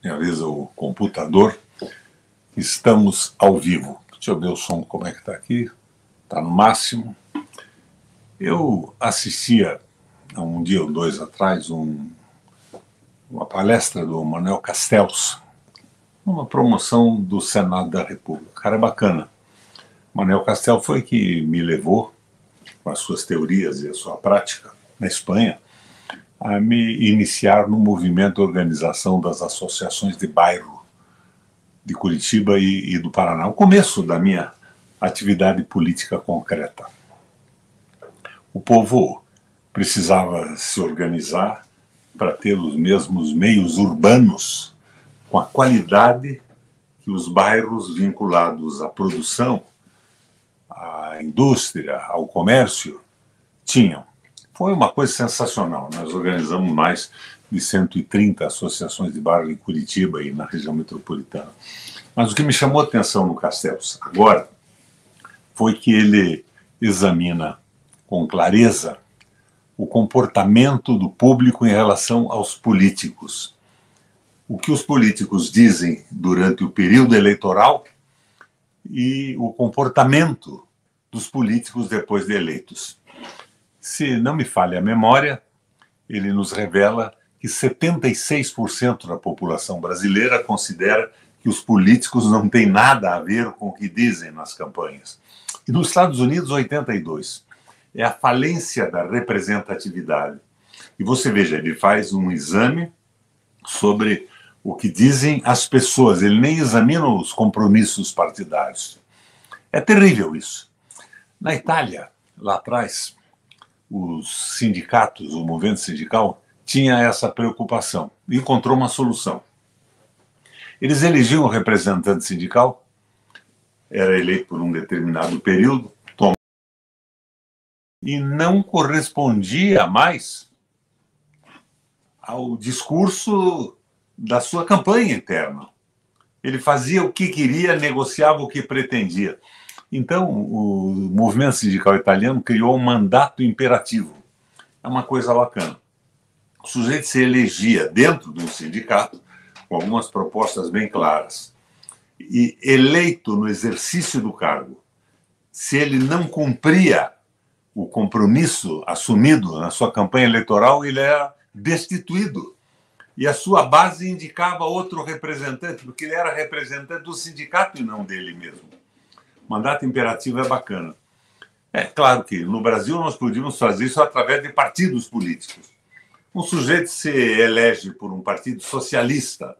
me avisa o computador. Estamos ao vivo. Deixa eu ver o som, como é que está aqui. Está no máximo. Eu assistia, há um dia ou dois atrás, uma palestra do Manuel Castells, uma promoção do Senado da República. O cara é bacana. Manuel Castells foi que me levou, com as suas teorias e a sua prática na Espanha, a me iniciar no movimento de organização das associações de bairro de Curitiba e do Paraná, o começo da minha atividade política concreta. O povo precisava se organizar para ter os mesmos meios urbanos com a qualidade que os bairros vinculados à produção, à indústria, ao comércio tinham. Foi uma coisa sensacional. Nós organizamos mais de 130 associações de bairro em Curitiba e na região metropolitana. Mas o que me chamou a atenção no Castells agora foi que ele examina com clareza o comportamento do público em relação aos políticos. O que os políticos dizem durante o período eleitoral e o comportamento dos políticos depois de eleitos. Se não me falha a memória, ele nos revela que 76% da população brasileira considera que os políticos não têm nada a ver com o que dizem nas campanhas. E nos Estados Unidos, 82%. É a falência da representatividade. E você veja, ele faz um exame sobre o que dizem as pessoas, ele nem examina os compromissos partidários. É terrível isso. Na Itália, lá atrás, os sindicatos, o movimento sindical, tinha essa preocupação e encontrou uma solução. Eles elegiam um representante sindical, era eleito por um determinado período, e não correspondia mais ao discurso da sua campanha interna. Ele fazia o que queria, negociava o que pretendia. Então, o movimento sindical italiano criou um mandato imperativo. É uma coisa bacana. O sujeito se elegia dentro de um sindicato, com algumas propostas bem claras, e eleito no exercício do cargo, se ele não cumpria o compromisso assumido na sua campanha eleitoral, ele era destituído. E a sua base indicava outro representante, porque ele era representante do sindicato e não dele mesmo. Mandato imperativo é bacana. É claro que no Brasil nós podíamos fazer isso através de partidos políticos. Um sujeito se elege por um partido socialista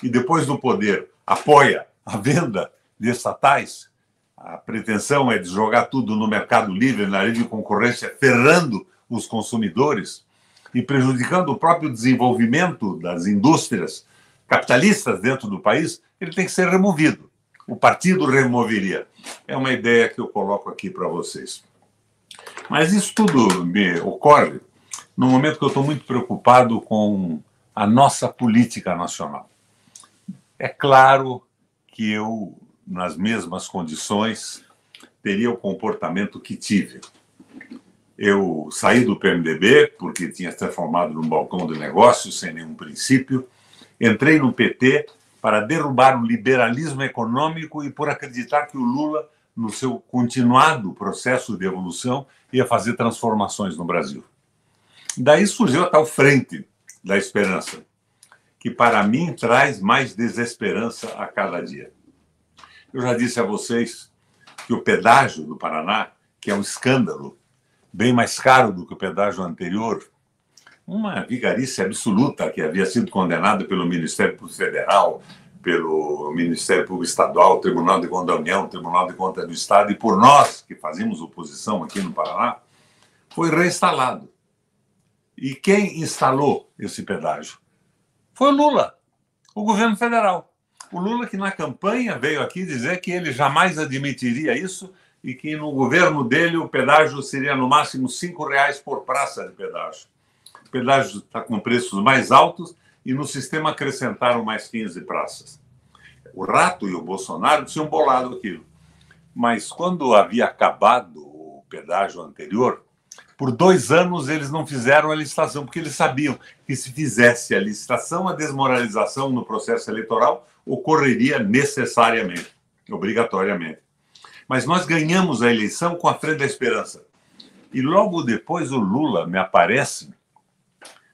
e depois do poder apoia a venda de estatais. A pretensão é de jogar tudo no mercado livre, na lei de concorrência, ferrando os consumidores e prejudicando o próprio desenvolvimento das indústrias capitalistas dentro do país. Ele tem que ser removido. O partido removeria. É uma ideia que eu coloco aqui para vocês. Mas isso tudo me ocorre no momento que eu estou muito preocupado com a nossa política nacional. É claro que eu, nas mesmas condições, teria o comportamento que tive. Eu saí do PMDB, porque tinha se transformado num balcão de negócios, sem nenhum princípio. Entrei no PT para derrubar o liberalismo econômico e por acreditar que o Lula, no seu continuado processo de evolução, ia fazer transformações no Brasil. Daí surgiu a tal Frente da Esperança, que para mim traz mais desesperança a cada dia. Eu já disse a vocês que o pedágio do Paraná, que é um escândalo, bem mais caro do que o pedágio anterior, uma vigarice absoluta que havia sido condenada pelo Ministério Público Federal, pelo Ministério Público Estadual, Tribunal de Contas da União, Tribunal de Contas do Estado, e por nós, que fazíamos oposição aqui no Paraná, foi reinstalado. E quem instalou esse pedágio? Foi o Lula, o governo federal. O Lula que na campanha veio aqui dizer que ele jamais admitiria isso e que no governo dele o pedágio seria no máximo R$ 5 por praça de pedágio. O pedágio está com preços mais altos e no sistema acrescentaram mais 15 praças. O Rato e o Bolsonaro tinham bolado aquilo. Mas quando havia acabado o pedágio anterior, Por 2 anos, eles não fizeram a licitação, porque eles sabiam que se fizesse a licitação, a desmoralização no processo eleitoral ocorreria necessariamente, obrigatoriamente. Mas nós ganhamos a eleição com a Frente da Esperança. E logo depois o Lula me aparece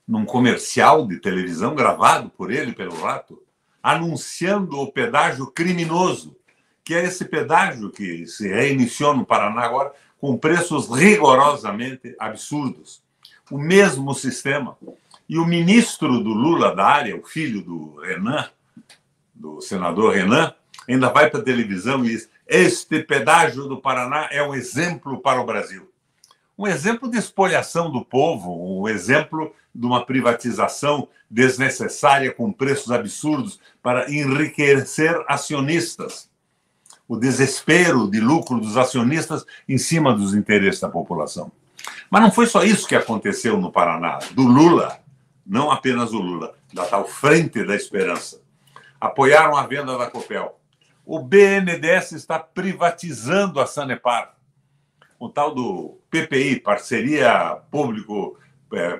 num comercial de televisão gravado por ele, pelo Rato, anunciando o pedágio criminoso, que é esse pedágio que se reiniciou no Paraná agora, com preços rigorosamente absurdos. O mesmo sistema. E o ministro do Lula da área, o filho do Renan, do senador Renan, ainda vai para a televisão e diz: este pedágio do Paraná é um exemplo para o Brasil. Um exemplo de espoliação do povo, um exemplo de uma privatização desnecessária com preços absurdos para enriquecer acionistas. O desespero de lucro dos acionistas em cima dos interesses da população. Mas não foi só isso que aconteceu no Paraná. Do Lula, não apenas o Lula, da tal Frente da Esperança. Apoiaram a venda da Copel. O BNDES está privatizando a Sanepar. O tal do PPI, Parceria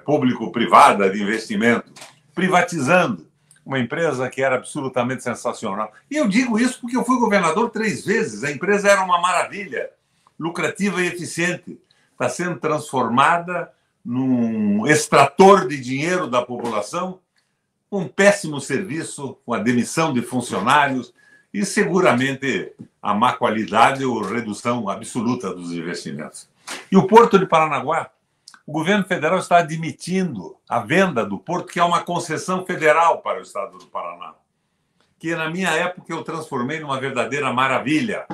Público-Privada de Investimento, privatizando uma empresa que era absolutamente sensacional. E eu digo isso porque eu fui governador 3 vezes. A empresa era uma maravilha, lucrativa e eficiente. Está sendo transformada num extrator de dinheiro da população, com um péssimo serviço, com a demissão de funcionários e seguramente a má qualidade ou redução absoluta dos investimentos. E o Porto de Paranaguá, o governo federal está admitindo a venda do porto, que é uma concessão federal para o estado do Paraná, que na minha época eu transformei numa verdadeira maravilha.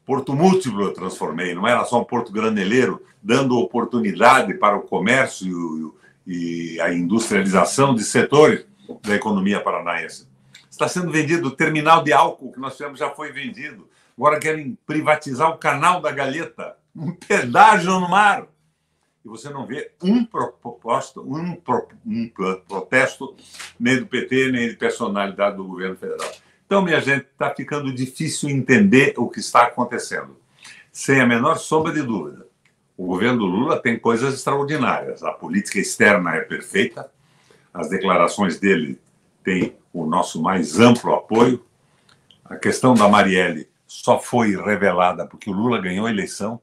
Porto múltiplo eu transformei, não era só um porto graneleiro, dando oportunidade para o comércio e a industrialização de setores da economia paranaense. Está sendo vendido o terminal de álcool que nós tivemos, já foi vendido. Agora querem privatizar o canal da Galheta, um pedágio no mar. E você não vê um protesto nem do PT, nem de personalidade do governo federal. Então, minha gente, está ficando difícil entender o que está acontecendo. Sem a menor sombra de dúvida, o governo do Lula tem coisas extraordinárias. A política externa é perfeita, as declarações dele têm o nosso mais amplo apoio. A questão da Marielle só foi revelada porque o Lula ganhou a eleição,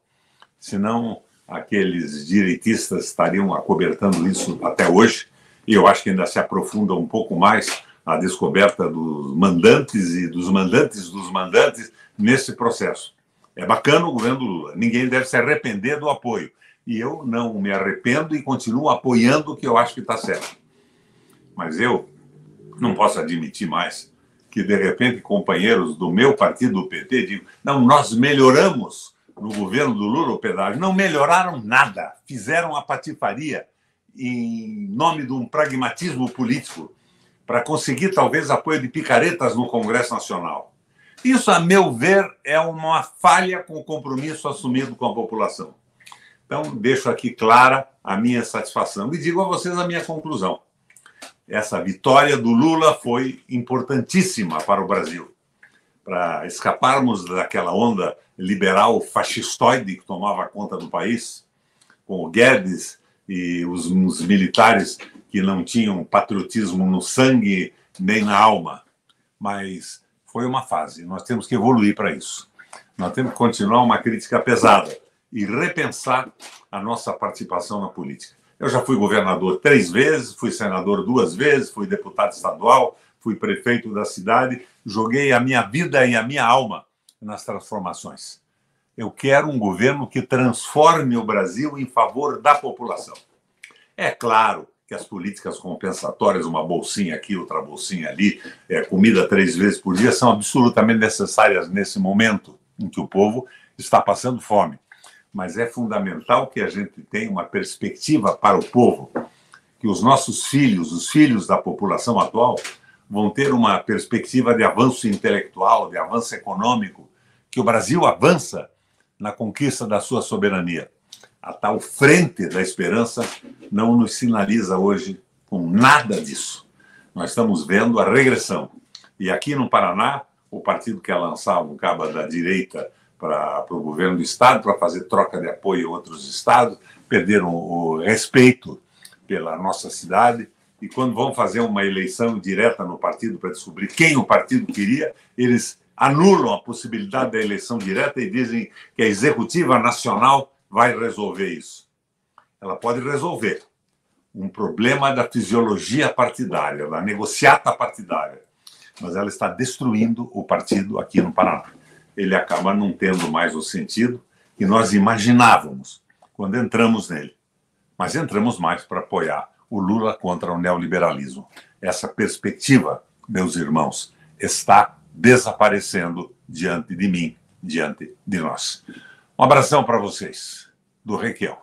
senão aqueles direitistas estariam acobertando isso até hoje, e eu acho que ainda se aprofunda um pouco mais a descoberta dos mandantes e dos mandantes dos mandantes nesse processo. É bacana o governo do Lula, ninguém deve se arrepender do apoio, e eu não me arrependo e continuo apoiando o que eu acho que está certo. Mas eu não posso admitir mais que, de repente, companheiros do meu partido, do PT, digam: não, nós melhoramos no governo do Lula o pedágio. Não melhoraram nada, fizeram a patifaria em nome de um pragmatismo político para conseguir, talvez, apoio de picaretas no Congresso Nacional. Isso, a meu ver, é uma falha com o compromisso assumido com a população. Então, deixo aqui clara a minha satisfação e digo a vocês a minha conclusão. Essa vitória do Lula foi importantíssima para o Brasil, para escaparmos daquela onda liberal fascistoide que tomava conta do país, com o Guedes e os militares que não tinham patriotismo no sangue nem na alma. Mas foi uma fase, nós temos que evoluir para isso. Nós temos que continuar uma crítica pesada e repensar a nossa participação na política. Eu já fui governador 3 vezes, fui senador 2 vezes, fui deputado estadual, fui prefeito da cidade, joguei a minha vida e a minha alma nas transformações. Eu quero um governo que transforme o Brasil em favor da população. É claro que as políticas compensatórias, uma bolsinha aqui, outra bolsinha ali, comida 3 vezes por dia, são absolutamente necessárias nesse momento em que o povo está passando fome. Mas é fundamental que a gente tenha uma perspectiva para o povo, que os nossos filhos, os filhos da população atual, vão ter uma perspectiva de avanço intelectual, de avanço econômico, que o Brasil avança na conquista da sua soberania. A tal Frente da Esperança não nos sinaliza hoje com nada disso. Nós estamos vendo a regressão. E aqui no Paraná, o partido que é lançado, o cabo da direita, para o governo do Estado, para fazer troca de apoio a outros estados, perderam o respeito pela nossa cidade, e quando vão fazer uma eleição direta no partido para descobrir quem o partido queria, eles anulam a possibilidade da eleição direta e dizem que a executiva nacional vai resolver isso. Ela pode resolver um problema da fisiologia partidária, da negociata partidária, mas ela está destruindo o partido aqui no Paraná. Ele acaba não tendo mais o sentido que nós imaginávamos quando entramos nele. Mas entramos mais para apoiar o Lula contra o neoliberalismo. Essa perspectiva, meus irmãos, está desaparecendo diante de mim, diante de nós. Um abração para vocês, do Requião.